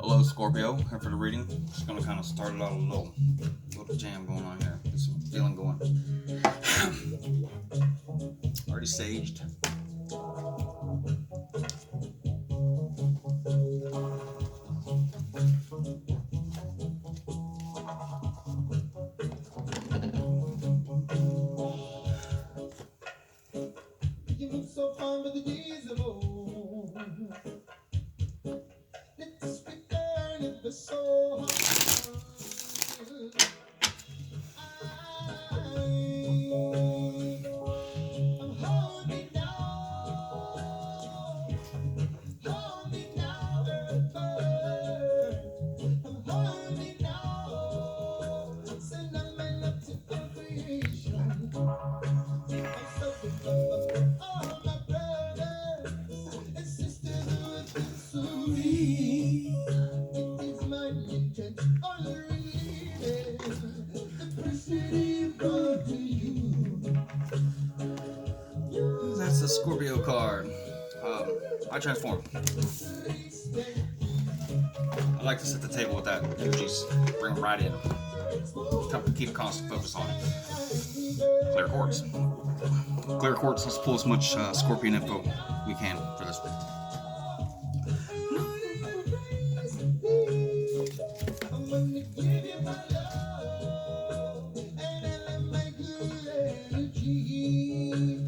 Hello, Scorpio. Here for the reading. Just gonna kind of start it out a little jam going on here. Get some feeling going. Already saged. You look so fine with the days of old. Let's return it for so hard. I'm holding now. Hold me now, earth. I'm holding now. Send a man up to creation. I'm so grateful for all my brothers and sisters who have been so real. It is my intention on reading the person you brought to you. That's the Scorpio card. I transform. I like to set the table with that. Energies bring them right in. Keep a constant focus on it. Clear quartz. Clear quartz. Let's pull as much Scorpion info we can for this. I'm gonna give you my love and I my good energy.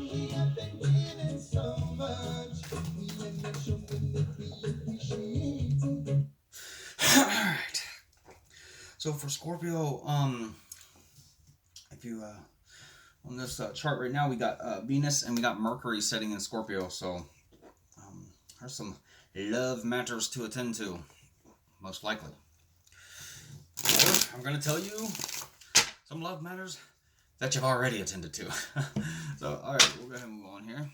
We have been given so much, we have not shown that we appreciate it. Alright. So for Scorpio, if you on this chart right now, we got Venus and we got Mercury sitting in Scorpio. So there's some love matters to attend to, most likely. Or I'm going to tell you some love matters that you've already attended to. So, alright, we'll go ahead and move on here.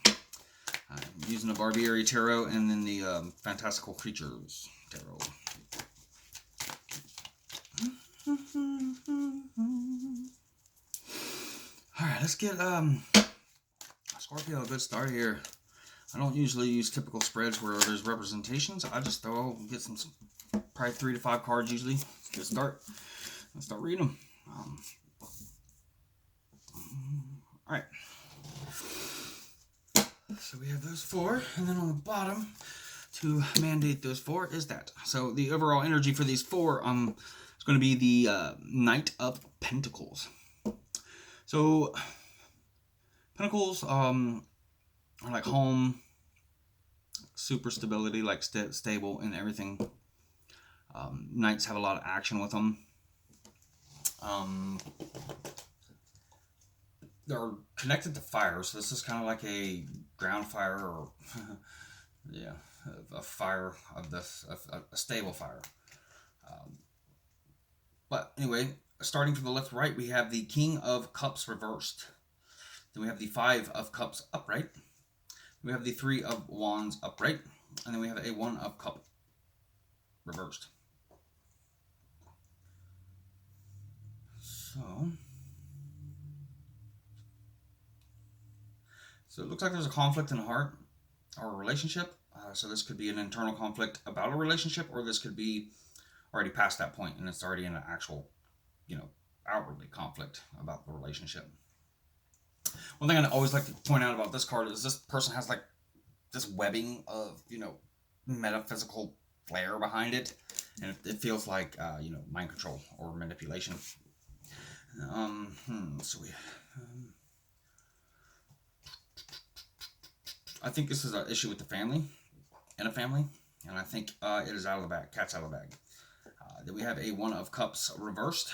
I'm using the Barbieri Tarot and then the Fantastical Creatures Tarot. Alright, let's get Scorpio a good start here. I don't usually use typical spreads where there's representations. I just get some probably 3 to 5 cards usually. Good start. Let's start reading them. Alright. So we have those 4, and then on the bottom to mandate those 4 is that. So the overall energy for these 4 is going to be the Knight of Pentacles. So Pentacles are like home, super stability, like stable and everything. Knights have a lot of action with them. They're connected to fire, so this is kind of like a ground fire, or yeah, a fire of this, a stable fire. But anyway, starting from the left to right, we have the King of Cups reversed. Then we have the 5 of Cups upright. We have the 3 of Wands upright. And then we have a 1 of Cups reversed. So it looks like there's a conflict in the heart or a relationship. So this could be an internal conflict about a relationship, or this could be already past that point and it's already in an actual, outwardly conflict about the relationship. One thing I always like to point out about this card is this person has like this webbing of, metaphysical flair behind it. And it feels like, mind control or manipulation. I think this is an issue with the family, in a family. And I think it is out of the bag. Cat's out of the bag. Then we have a 1 of Cups reversed.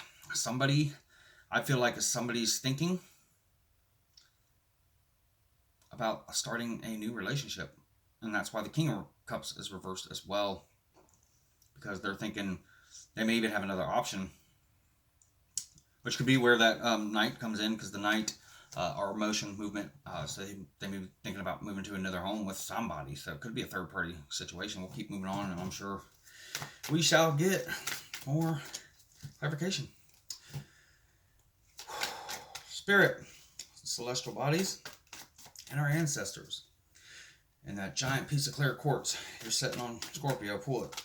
I feel like somebody's thinking about starting a new relationship. And that's why the King of Cups is reversed as well. Because they're thinking they may even have another option. Which could be where that Knight comes in, because the Knight are emotion, movement. So they may be thinking about moving to another home with somebody. So it could be a third party situation. We'll keep moving on, and I'm sure we shall get more clarification. Spirit, celestial bodies, and our ancestors. And that giant piece of clear quartz you're sitting on, Scorpio, pull it.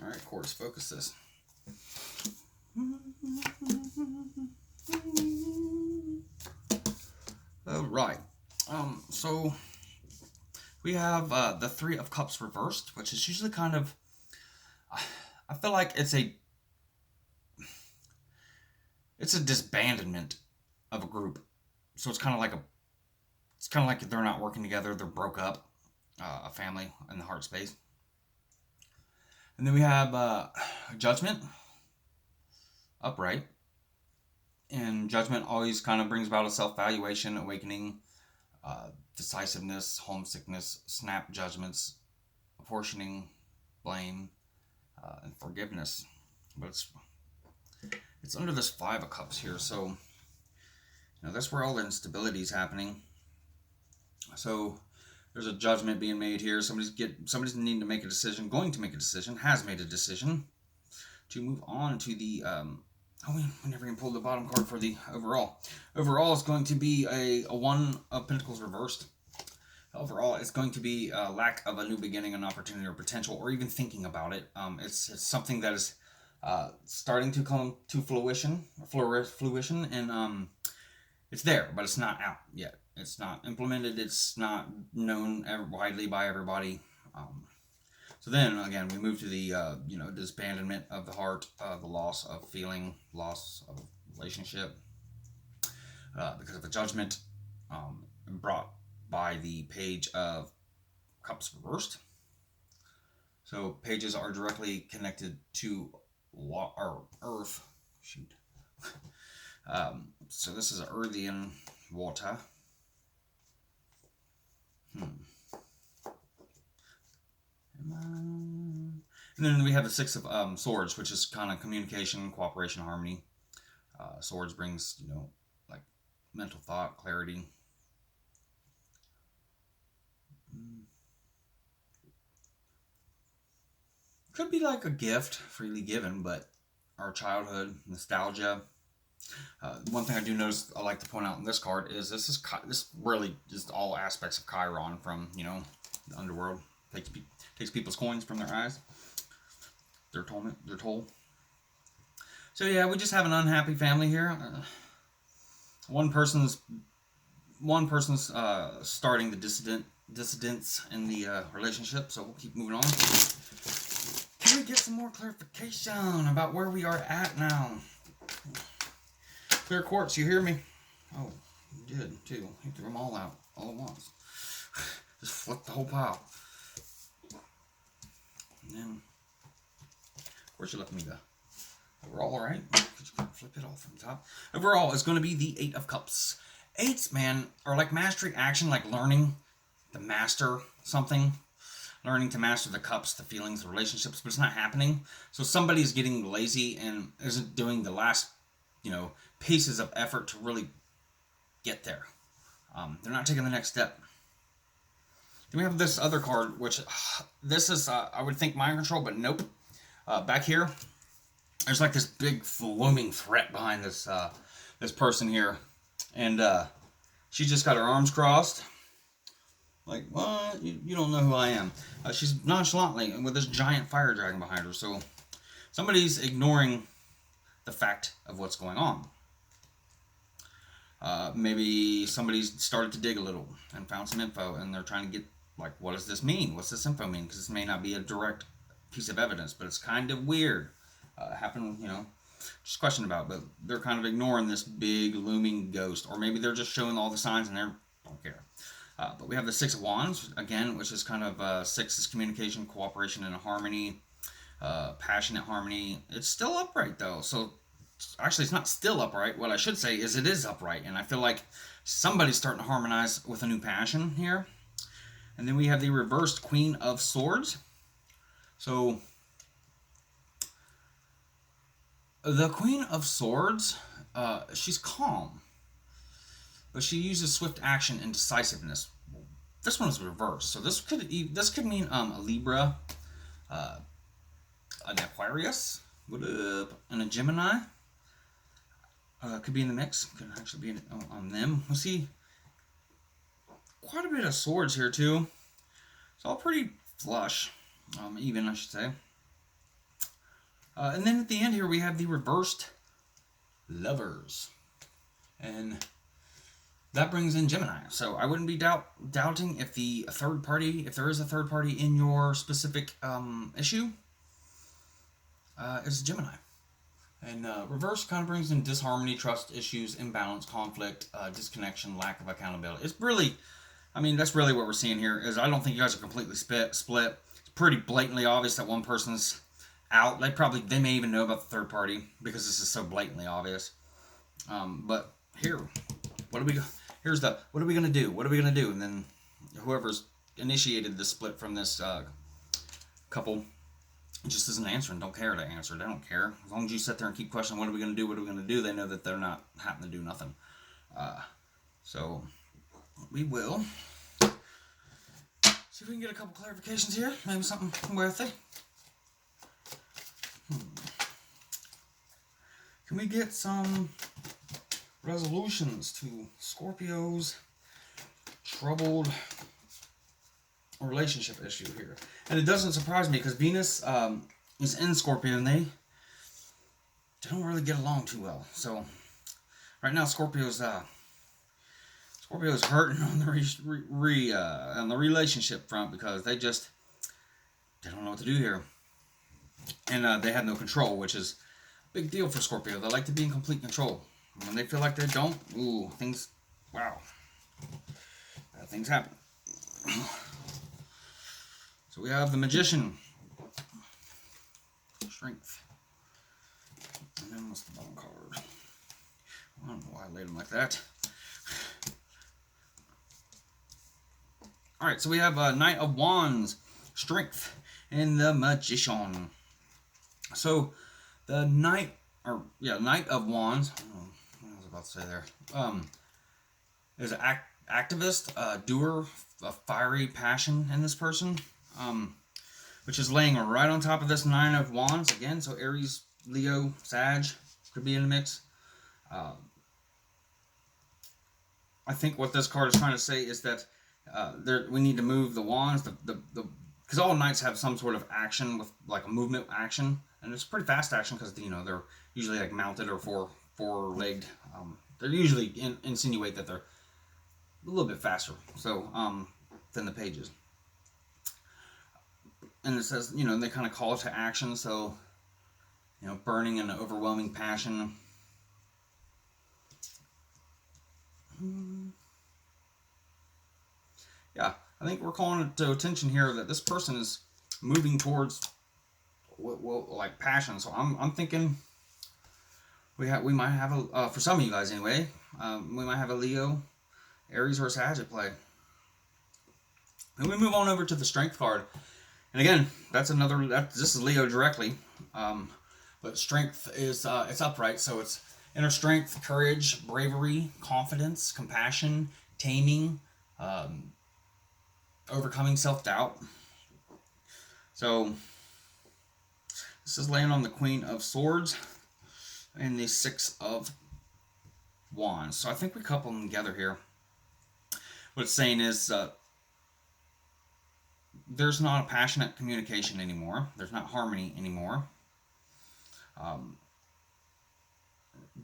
All right, quartz, focus this. All right. So we have the Three of Cups reversed, which is usually kind of, I feel like it's a disbandment of a group. So it's kind of like they're not working together, they're broke up, a family in the heart space. And then we have Judgment, upright. And Judgment always kind of brings about a self-valuation, awakening, decisiveness, homesickness, snap judgments, apportioning, blame, and forgiveness. But it's under this Five of Cups here, so that's where all the instability is happening. So there's a judgment being made here. Somebody's needing to make a decision, going to make a decision, has made a decision to move on to the we never even pulled the bottom card for the overall. Overall is going to be a One of Pentacles reversed. Overall, it's going to be a lack of a new beginning, an opportunity, or potential, or even thinking about it. It's something that is starting to come to fruition, and it's there, but it's not out yet. It's not implemented. It's not known widely by everybody. So then, again, we move to the, disbandment of the heart, the loss of feeling, loss of relationship, because of a judgment brought by the Page of Cups reversed. So pages are directly connected to Earth. Shoot. So this is Earthian water. And then we have the Six of Swords, which is kind of communication, cooperation, harmony. Swords brings, like mental thought, clarity. Could be like a gift freely given, but our childhood, nostalgia. One thing I do notice, I like to point out in this card, is this really just all aspects of Chiron from, the underworld. Takes people's coins from their eyes. They're told. So yeah, we just have an unhappy family here. One person's starting the dissidence in the relationship. So we'll keep moving on. Can we get some more clarification about where we are at now? Clear quartz, you hear me? Oh, you did too. You threw them all out all at once. Just flip the whole pile. And then, of course, you left me the overall, right? Flip it all from the top. Overall is going to be the Eight of Cups. Eights, man, are like mastery action, like learning to master something. Learning to master the cups, the feelings, the relationships, but it's not happening. So somebody's getting lazy and isn't doing the last, pieces of effort to really get there. They're not taking the next step. Then we have this other card, which this is, I would think, mind control, but nope. Back here, there's like this big looming threat behind this this person here, and she just got her arms crossed. Like, what? You don't know who I am. She's nonchalantly with this giant fire dragon behind her. So somebody's ignoring the fact of what's going on. Maybe somebody's started to dig a little and found some info, and they're trying to get, like, what does this mean? What's this info mean? Because this may not be a direct piece of evidence, but it's kind of weird. Happened, just question about, but they're kind of ignoring this big looming ghost, or maybe they're just showing all the signs and they don't care. But we have the Six of Wands, again, which is kind of, six is communication, cooperation, and harmony, passionate harmony. It's still upright, though. So, actually, it's not still upright. What I should say is it is upright. And I feel like somebody's starting to harmonize with a new passion here. And then we have the reversed Queen of Swords. So, the Queen of Swords, she's calm. But she uses swift action and decisiveness. This one is reversed, so this could mean a Libra, a an Aquarius, what up, and a Gemini. Could be in the mix. Could actually be on them. We'll see quite a bit of swords here too. It's all pretty flush, even I should say. And then at the end here we have the reversed Lovers, and that brings in Gemini. So I wouldn't be doubting if the third party, if there is a third party in your specific issue, is Gemini. And reverse kind of brings in disharmony, trust issues, imbalance, conflict, disconnection, lack of accountability. It's really, I mean, that's really what we're seeing here. Is I don't think you guys are completely split. It's pretty blatantly obvious that one person's out. They may even know about the third party because this is so blatantly obvious. But here, what are we gonna do? What are we gonna do? And then whoever's initiated the split from this couple just isn't answering. Don't care to answer. They don't care. As long as you sit there and keep questioning, what are we gonna do? What are we gonna do? They know that they're not having to do nothing. So we will see if we can get a couple clarifications here. Maybe something worthy. Can we get some resolutions to Scorpio's troubled relationship issue here? And it doesn't surprise me because Venus is in Scorpio and they don't really get along too well. So right now Scorpio's hurting on the relationship front because they don't know what to do here. And they have no control, which is a big deal for Scorpio. They like to be in complete control. When they feel like they don't, things, wow. Bad things happen. So we have the Magician. Strength. And then what's the bottom card? I don't know why I laid them like that. Alright, so we have Knight of Wands, Strength, and the Magician. So the Knight of Wands, what I was about to say there, is an activist, doer of fiery passion in this person, which is laying right on top of this Nine of Wands again. So Aries, Leo, Sag could be in the mix. I think what this card is trying to say is that we need to move the wands, because all knights have some sort of action with like a movement action, and it's pretty fast action because they're usually like mounted or four-legged. They usually insinuate that they're a little bit faster, so than the pages. And it says they kind of call to action, so burning and overwhelming passion. Yeah, I think we're calling it to attention here that this person is moving towards like passion. So I'm thinking we might have a for some of you guys anyway, we might have a Leo, Aries, or Sag at play. Then we move on over to the Strength card, and again this is Leo directly, but Strength is it's upright, so it's inner strength, courage, bravery, confidence, compassion, taming, overcoming self-doubt. So this is laying on the Queen of Swords and the Six of Wands. So I think we couple them together here. What it's saying is there's not a passionate communication anymore. There's not harmony anymore.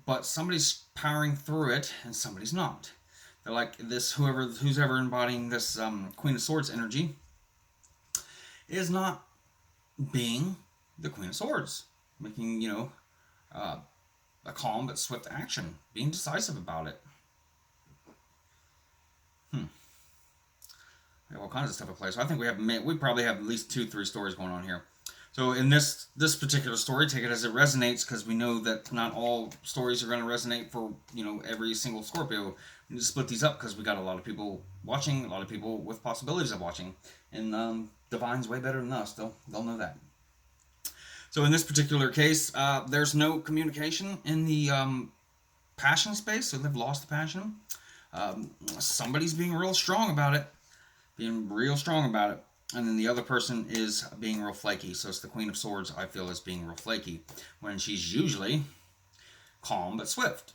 But somebody's powering through it and somebody's not. They're like this, who's ever embodying this Queen of Swords energy is not being the Queen of Swords, making a calm but swift action, being decisive about it. We have all kinds of stuff at play. So I think we probably have at least 2-3 stories going on here. So in this particular story, take it as it resonates, because we know that not all stories are going to resonate for every single Scorpio. We need to split these up because we got a lot of people watching, a lot of people with possibilities of watching, and Divine's way better than us. They'll know that. So in this particular case, there's no communication in the passion space, so they've lost the passion. Somebody's being real strong about it. And then the other person is being real flaky. So it's the Queen of Swords, I feel, is being real flaky when she's usually calm but swift.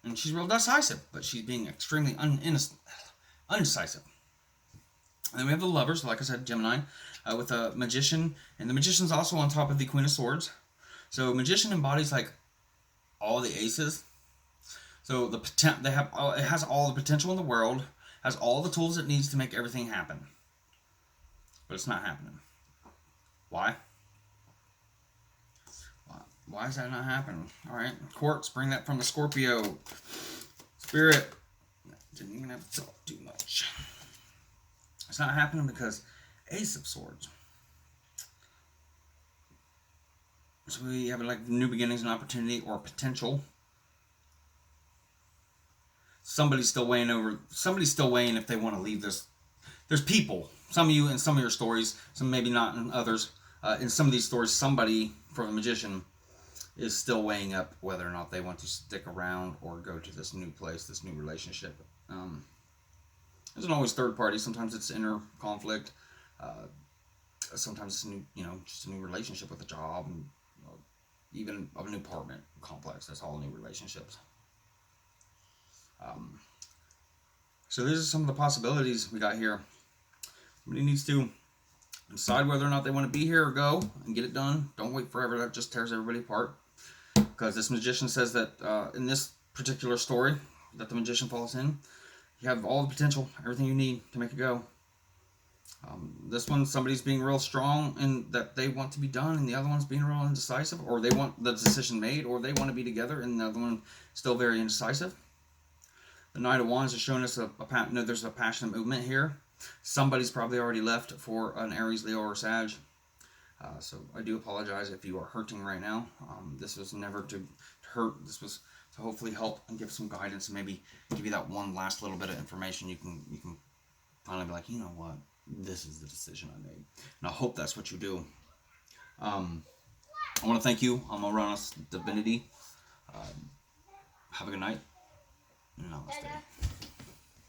And she's real decisive, but she's being extremely undecisive. And then we have the Lovers, like I said, Gemini, with a Magician. And the Magician's also on top of the Queen of Swords. So Magician embodies like all the aces. So it has all the potential in the world, has all the tools it needs to make everything happen. But it's not happening. Why? Why is that not happening? All right, Quartz, bring that from the Scorpio. Spirit, didn't even have to talk too much. It's not happening because Ace of Swords. So we have like new beginnings and opportunity or potential. Somebody's still weighing if they want to leave this. There's people, some of you in some of your stories, some maybe not in others. In some of these stories, somebody for the Magician is still weighing up whether or not they want to stick around or go to this new place, this new relationship. There's always third party. Sometimes it's inner conflict. Sometimes it's new, just a new relationship with a job, and even a new apartment complex. That's all new relationships. So these are some of the possibilities we got here. Somebody needs to decide whether or not they want to be here or go and get it done. Don't wait forever. That just tears everybody apart. Because this Magician says that in this particular story that the Magician falls in, you have all the potential, everything you need to make it go. This one, somebody's being real strong and that they want to be done, and the other one's being real indecisive, or they want the decision made, or they want to be together, and the other one still very indecisive. The Knight of Wands is showing us there's a passionate movement here. Somebody's probably already left for an Aries, Leo, or Sag. So I do apologize if you are hurting right now. This was never to hurt. This was to hopefully help and give some guidance and maybe give you that one last little bit of information. You can finally be like, you know what, this is the decision I made, and I hope that's what you do. I want to thank you. I'm Uranus Divinity. Have a good night. Namaste.